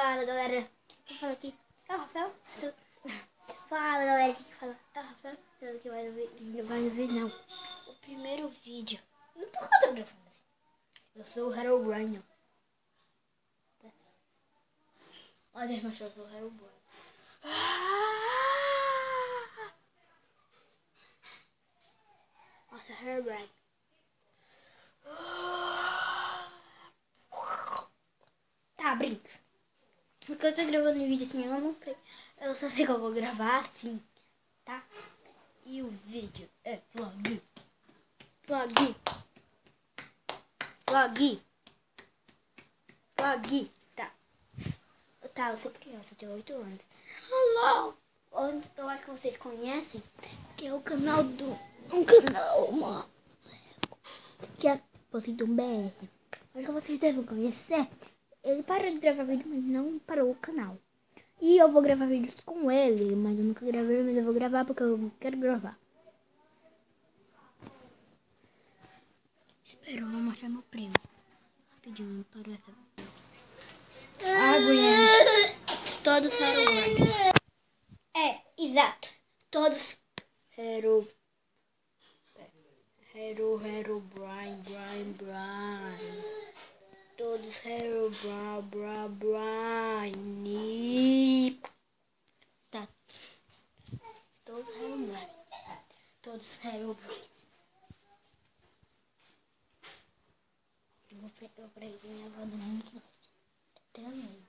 Fala galera, eu falo aqui, é o Rafael. Fala galera, aqui que fala é o Rafael. Eu aqui mais no vídeo, não. O primeiro vídeo. Não tô fotografando assim. Eu sou o Herobrine. Olha, deixa eu mostrar, eu sou o Herobrine. Nossa, Herobrine. Tá, brinca. Porque eu tô gravando um vídeo assim, eu não sei. Eu só sei que eu vou gravar assim, tá? E o vídeo é vlog. Tá, eu sou criança, eu tenho 8 anos. Hello! Onde eu acho que vocês conhecem, que é o canal do... Um canal, mano. Que é Poseidon BR. Acho que vocês devem conhecer. Ele parou de gravar vídeo, mas não parou o canal. E eu vou gravar vídeos com ele, mas eu nunca gravei, mas eu vou gravar porque eu quero gravar. Espera, eu vou mostrar meu primo. Rapidinho, parou essa... Aguinha. Todos Herobrine. É, exato. Todos Herobrine. Todos Herobrine. Tá. Todos Herobrine. Todos Herobrine. Eu preguei minha avó do mundo. Tramei.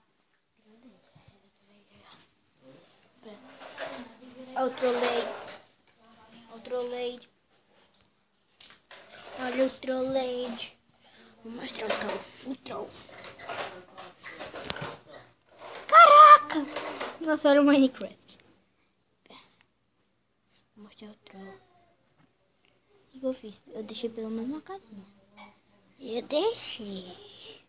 Outro leite. Olha o trollade. Vou mostrar o troll. Caraca! Nossa, olha o Minecraft. Vou mostrar o troll. O que eu fiz? Eu deixei pelo menos uma casinha. Eu deixei.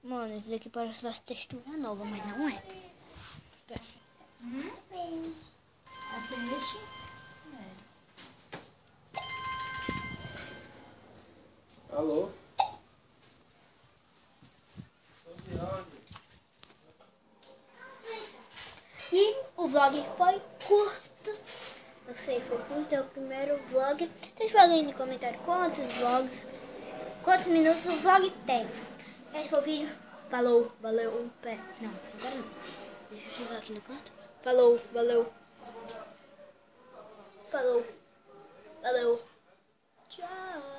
Mano, isso daqui parece uma textura nova, mas não é. Alô? E o vlog foi curto. Eu sei, foi curto, é o primeiro vlog. Vocês falam aí no comentário quantos minutos o vlog tem. Esse foi o vídeo. Falou, valeu, pé. Não, agora não. Deixa eu chegar aqui no canto. Falou, valeu. Falou, valeu. Tchau.